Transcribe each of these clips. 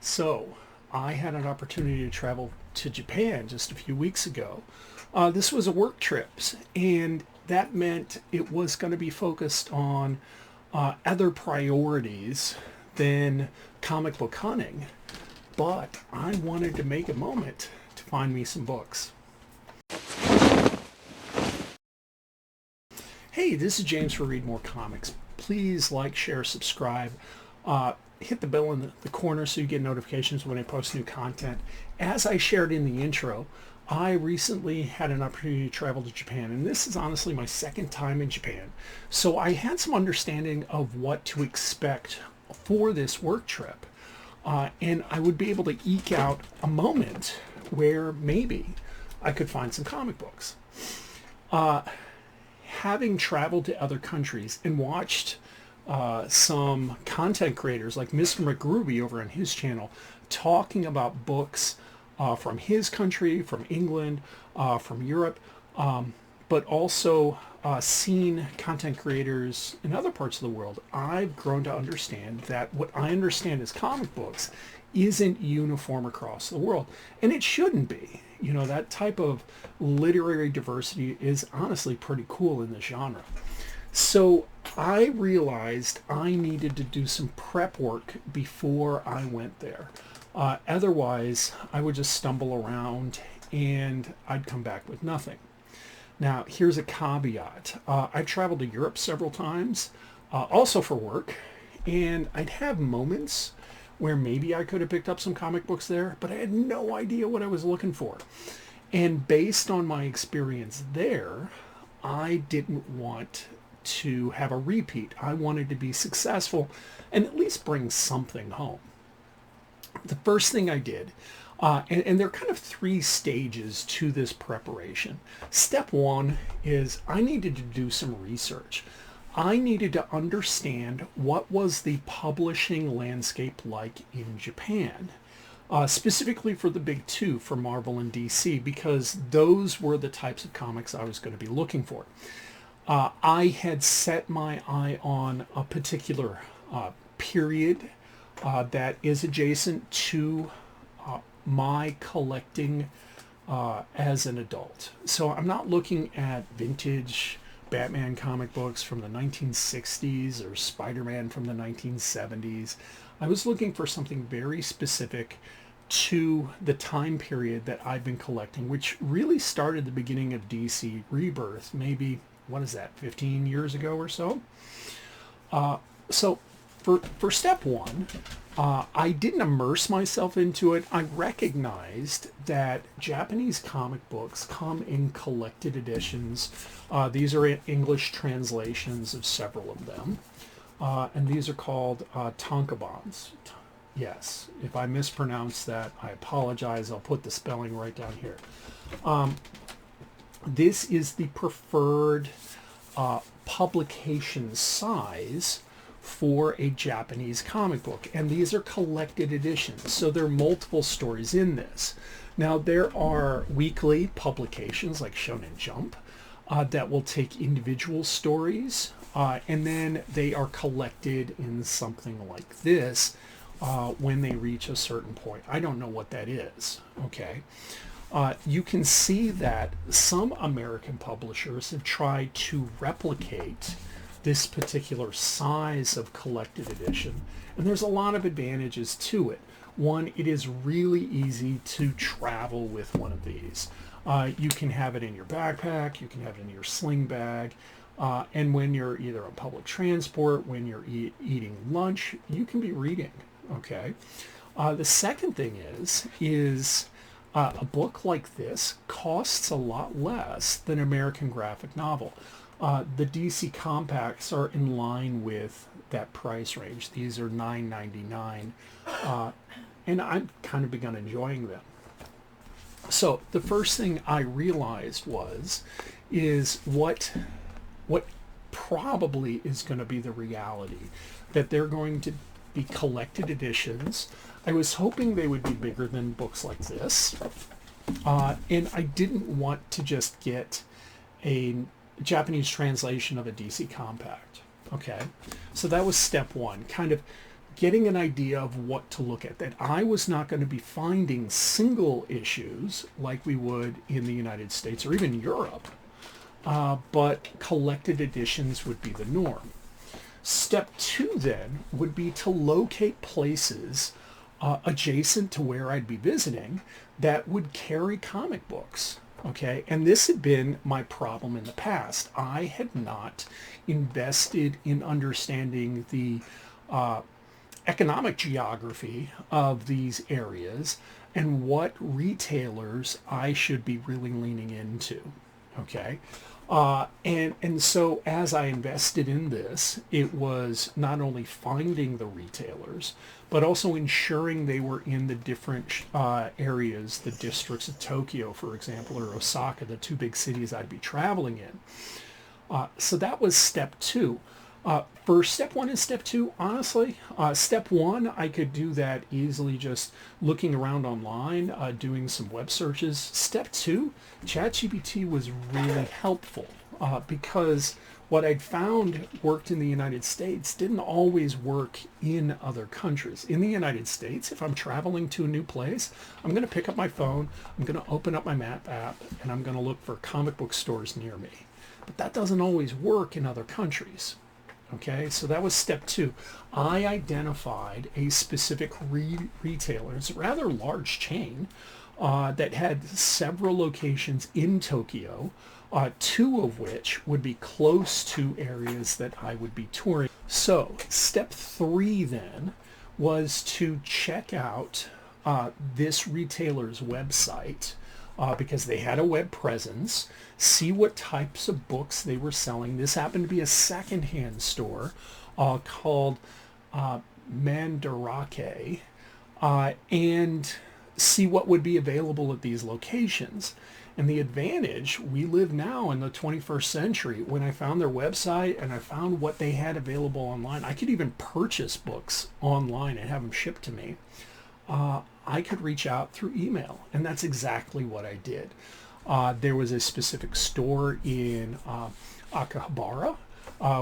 So, I had an opportunity to travel to Japan just a few weeks ago. This was a work trip, and that meant it was going to be focused on other priorities than comic book hunting. But I wanted to make a moment to find me some books. Hey, this is James for Read More Comics. Please like, share, subscribe. Hit the bell in the corner so you get notifications when I post new content. As I shared in the intro, I recently had an opportunity to travel to Japan, and this is honestly my second time in Japan. So I had some understanding of what to expect for this work trip. And I would be able to eke out a moment where maybe I could find some comic books. Having traveled to other countries and watched some content creators like Mr. McGruby over on his channel talking about books from his country, from England, from Europe, but also seen content creators in other parts of the world, I've grown to understand that what I understand as comic books isn't uniform across the world. And it shouldn't be. You know, that type of literary diversity is honestly pretty cool in the genre. So I realized I needed to do some prep work before I went there. Otherwise, I would just stumble around and I'd come back with nothing. Now, here's a caveat. I've traveled to Europe several times, also for work, and I'd have moments where maybe I could have picked up some comic books there, but I had no idea what I was looking for. And based on my experience there, I didn't want to have a repeat. I wanted to be successful and at least bring something home. The first thing I did, and there are kind of three stages to this preparation. Step one is I needed to do some research. I needed to understand what was the publishing landscape like in Japan, specifically for the big two, for Marvel and DC, because those were the types of comics I was going to be looking for. I had set my eye on a particular period that is adjacent to my collecting as an adult. So I'm not looking at vintage Batman comic books from the 1960s or Spider-Man from the 1970s. I was looking for something very specific to the time period that I've been collecting, which really started the beginning of DC Rebirth, maybe, what is that, 15 years ago or so? So for step one, I didn't immerse myself into it. I recognized that Japanese comic books come in collected editions. These are English translations of several of them. And these are called tankobons. Yes, if I mispronounce that, I apologize. I'll put the spelling right down here. This is the preferred publication size for a Japanese comic book, and these are collected editions, so there are multiple stories in this. Now, there are weekly publications like Shonen Jump that will take individual stories, and then they are collected in something like this when they reach a certain point. I don't know what that is, okay? You can see that some American publishers have tried to replicate this particular size of collected edition, and there's a lot of advantages to it. One, it is really easy to travel with one of these. You can have it in your backpack, you can have it in your sling bag, and when you're either on public transport, when you're eating lunch, you can be reading, okay? The second thing is a book like this costs a lot less than an American graphic novel. The DC compacts are in line with that price range. These are $9.99, and I've kind of begun enjoying them. So the first thing I realized is what probably is going to be the reality, that they're going to be collected editions. I was hoping they would be bigger than books like this, and I didn't want to just get a Japanese translation of a DC compact. Okay, so that was step one, kind of getting an idea of what to look at, that I was not going to be finding single issues like we would in the United States or even Europe, but collected editions would be the norm. Step two then would be to locate places adjacent to where I'd be visiting that would carry comic books. Okay, and this had been my problem in the past. I had not invested in understanding the economic geography of these areas and what retailers I should be really leaning into. Okay, and so as I invested in this, it was not only finding the retailers, but also ensuring they were in the different areas, the districts of Tokyo, for example, or Osaka, the two big cities I'd be traveling in. So that was step two. For step one and step two, honestly, step one, I could do that easily just looking around online, doing some web searches. Step two, ChatGPT was really helpful because what I'd found worked in the United States didn't always work in other countries. In the United States, if I'm traveling to a new place, I'm going to pick up my phone, I'm going to open up my map app, and I'm going to look for comic book stores near me. But that doesn't always work in other countries. Okay, so that was step two. I identified a specific retailer. It's a rather large chain that had several locations in Tokyo, two of which would be close to areas that I would be touring. So step three then was to check out this retailer's website because they had a web presence, see what types of books they were selling. This happened to be a secondhand store called Mandarake, and see what would be available at these locations. And the advantage, we live now in the 21st century. When I found their website and I found what they had available online, I could even purchase books online and have them shipped to me. I could reach out through email, and that's exactly what I did. There was a specific store in Akihabara,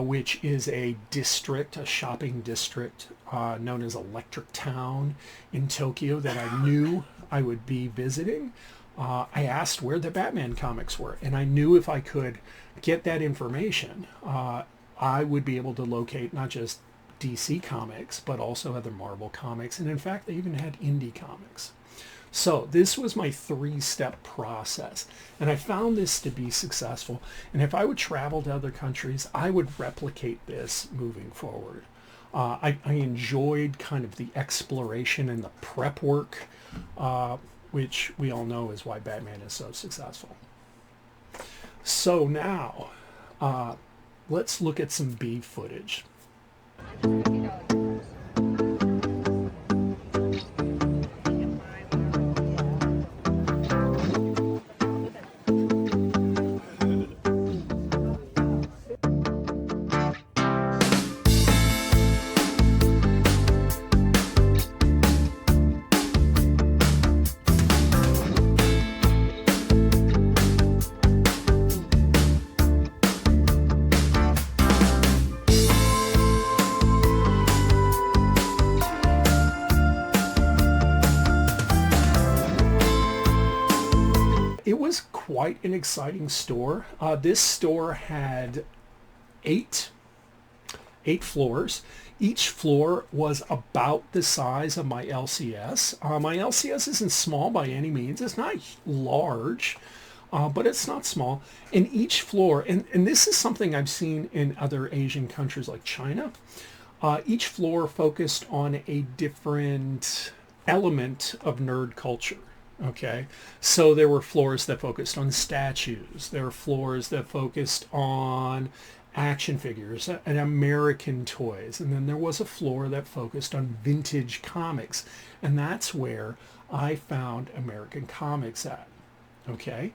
which is a district, a shopping district known as Electric Town in Tokyo that I knew I would be visiting. I asked where the Batman comics were, and I knew if I could get that information, I would be able to locate not just DC comics, but also other Marvel comics. And in fact, they even had indie comics. So this was my three-step process. And I found this to be successful. And if I would travel to other countries, I would replicate this moving forward. I enjoyed kind of the exploration and the prep work, which we all know is why Batman is so successful. So now, let's look at some B footage. It was quite an exciting store. This store had eight floors. Each floor was about the size of my LCS. My LCS isn't small by any means. It's not large, but it's not small. And each floor, and this is something I've seen in other Asian countries like China, each floor focused on a different element of nerd culture. Okay, so there were floors that focused on statues. There were floors that focused on action figures and American toys. And then there was a floor that focused on vintage comics. And that's where I found American comics at. Okay,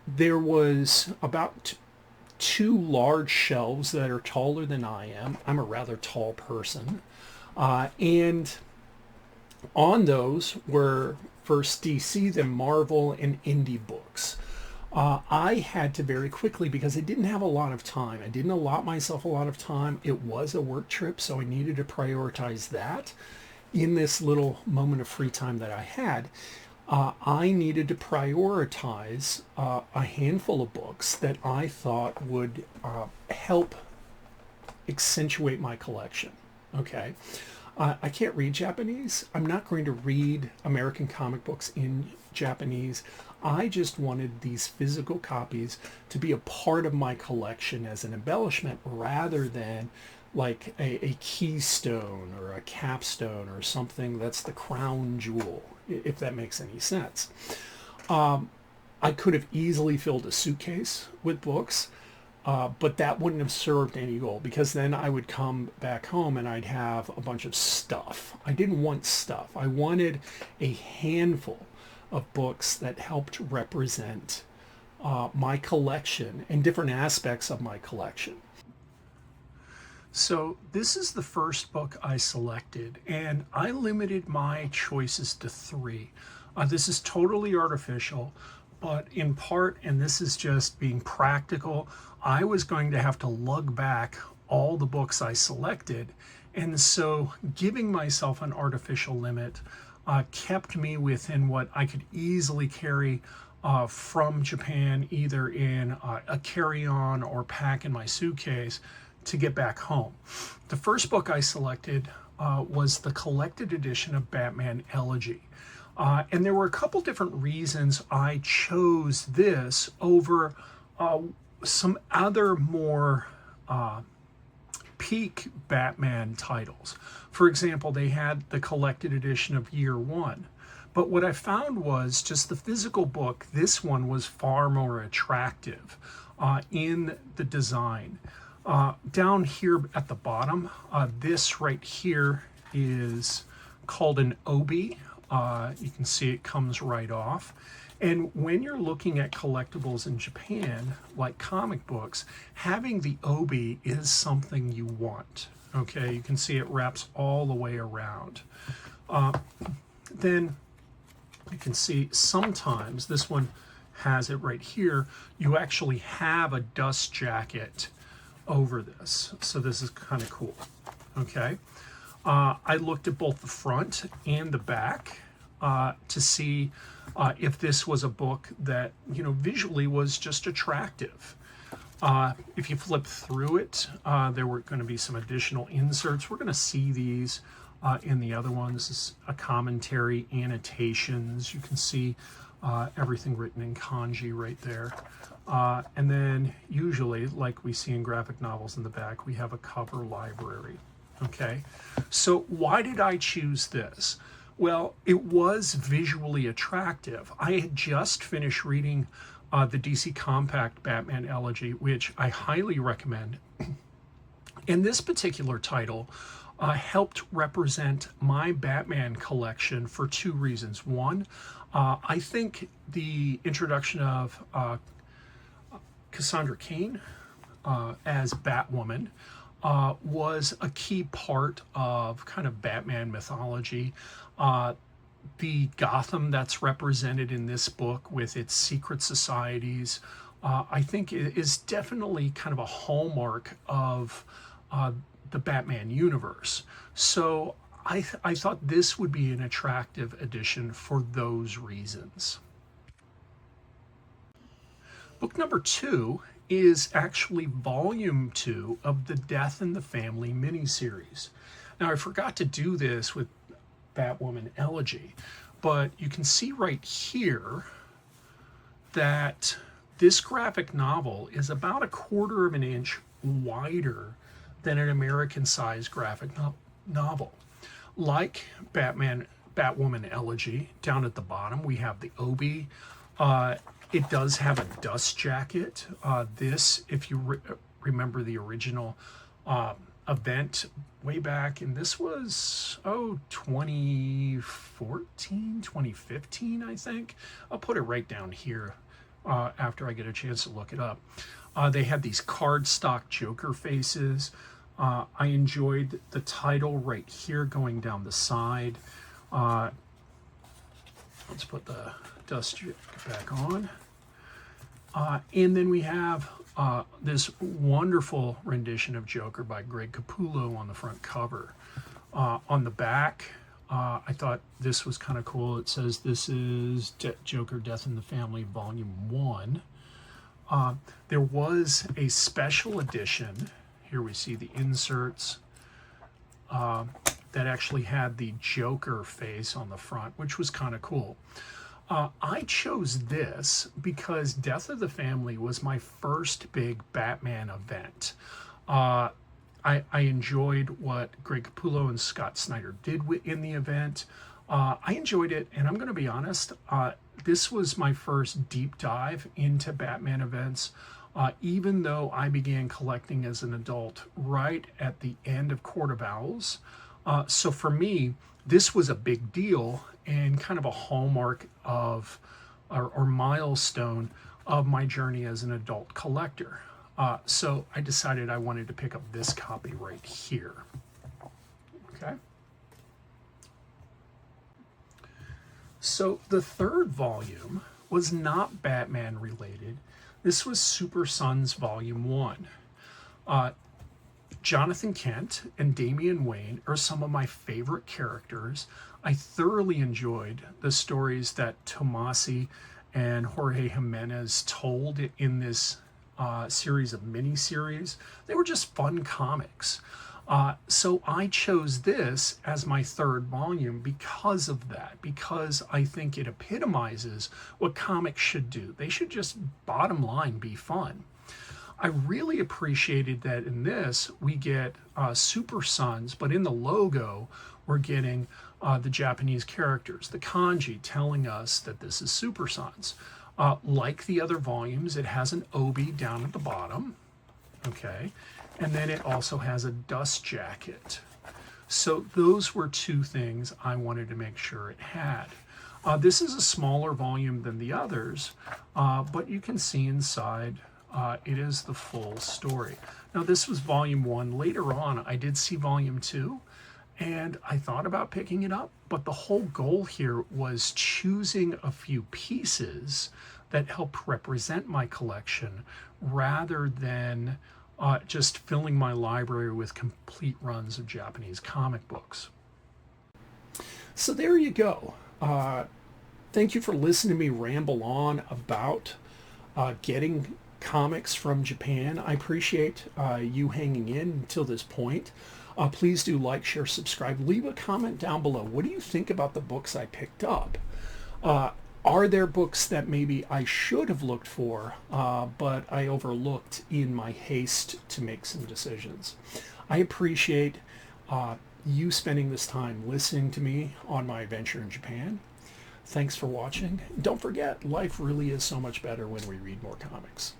there was about two large shelves that are taller than I am. I'm a rather tall person. And on those were first DC, then Marvel, and indie books. I had to very quickly, because I didn't have a lot of time. I didn't allot myself a lot of time. It was a work trip, so I needed to prioritize that in this little moment of free time that I had. I needed to prioritize a handful of books that I thought would help accentuate my collection. Okay. I can't read Japanese. I'm not going to read American comic books in Japanese. I just wanted these physical copies to be a part of my collection as an embellishment rather than like a keystone or a capstone or something that's the crown jewel, if that makes any sense. I could have easily filled a suitcase with books, but that wouldn't have served any goal because then I would come back home and I'd have a bunch of stuff. I didn't want stuff. I wanted a handful of books that helped represent my collection and different aspects of my collection. So this is the first book I selected, and I limited my choices to three. This is totally artificial, but in part, and this is just being practical, I was going to have to lug back all the books I selected. And so giving myself an artificial limit kept me within what I could easily carry from Japan, either in a carry-on or pack in my suitcase to get back home. The first book I selected was the collected edition of Batman Elegy. And there were a couple different reasons I chose this over some other more peak Batman titles. For example, they had the collected edition of Year One. But what I found was just the physical book, this one was far more attractive in the design. Down here at the bottom, this right here is called an obi. You can see it comes right off. And when you're looking at collectibles in Japan, like comic books, having the obi is something you want. Okay, you can see it wraps all the way around. Then you can see sometimes, this one has it right here, you actually have a dust jacket over this. So this is kind of cool. Okay. I looked at both the front and the back to see if this was a book that, you know, visually was just attractive. If you flip through it, there were going to be some additional inserts. We're going to see these in the other one. This is a commentary, annotations. You can see everything written in kanji right there. And then usually, like we see in graphic novels in the back, we have a cover library. Okay, so why did I choose this? Well, it was visually attractive. I had just finished reading the DC Compact Batman Elegy, which I highly recommend. And this particular title helped represent my Batman collection for two reasons. One, I think the introduction of Cassandra Cain as Batwoman was a key part of kind of Batman mythology. The Gotham that's represented in this book with its secret societies, I think is definitely kind of a hallmark of the Batman universe. So I thought this would be an attractive addition for those reasons. Book number 2 is actually volume 2 of the Death in the Family miniseries. Now, I forgot to do this with Batwoman Elegy, but you can see right here that this graphic novel is about 1/4 of an inch wider than an American-sized graphic novel. Like Batwoman Elegy, down at the bottom we have the obi. It does have a dust jacket. This, if you remember the original event way back, and this was 2014, 2015, I think. I'll put it right down here after I get a chance to look it up. They had these cardstock Joker faces. I enjoyed the title right here going down the side. Let's put the dust jacket back on. And then we have this wonderful rendition of Joker by Greg Capullo on the front cover. On the back, I thought this was kind of cool. It says this is Joker Death in the Family Volume 1. There was a special edition. Here we see the inserts that actually had the Joker face on the front, which was kind of cool. I chose this because Death of the Family was my first big Batman event. I enjoyed what Greg Capullo and Scott Snyder did in the event. I enjoyed it, and I'm going to be honest, this was my first deep dive into Batman events, even though I began collecting as an adult right at the end of Court of Owls. So for me, this was a big deal and kind of a hallmark of, or milestone of my journey as an adult collector. So I decided I wanted to pick up this copy right here. Okay. So the third volume was not Batman related. This was Super Sons Volume 1. Jonathan Kent and Damian Wayne are some of my favorite characters. I thoroughly enjoyed the stories that Tomasi and Jorge Jimenez told in this series of miniseries. They were just fun comics. So I chose this as my third volume because of that, because I think it epitomizes what comics should do. They should just, bottom line, be fun. I really appreciated that in this we get Super Sons, but in the logo we're getting the Japanese characters, the kanji, telling us that this is Super Sons. Like the other volumes, it has an obi down at the bottom, okay, and then it also has a dust jacket. So those were two things I wanted to make sure it had. This is a smaller volume than the others, but you can see inside it is the full story. Now this was volume 1. Later on I did see volume 2 and I thought about picking it up, but the whole goal here was choosing a few pieces that help represent my collection rather than just filling my library with complete runs of Japanese comic books. So there you go. Thank you for listening to me ramble on about getting comics from Japan. I appreciate you hanging in until this point. Please do like, share, subscribe. Leave a comment down below. What do you think about the books I picked up? Are there books that maybe I should have looked for, but I overlooked in my haste to make some decisions? I appreciate you spending this time listening to me on my adventure in Japan. Thanks for watching. Don't forget, life really is so much better when we read more comics.